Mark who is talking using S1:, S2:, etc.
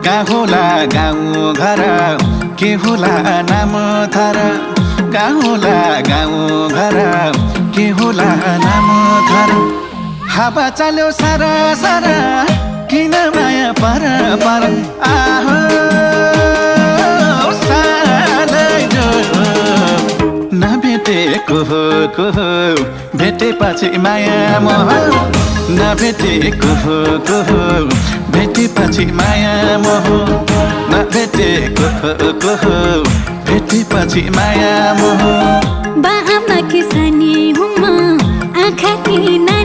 S1: कहाँ होला गाउँ घर के होला नाम थर कहाँ होला गाउँ घर के होला नाम थर हावा चल्यो सारा सारा किन माया पर पर आहो सालैलो नभेटेको को भेटेपछि माया मोह नभेटेको को भेटेपछि माया मोह नभेटेको को भेटेपछि माया मोह
S2: बा आमा किसानी हुम आँखा किना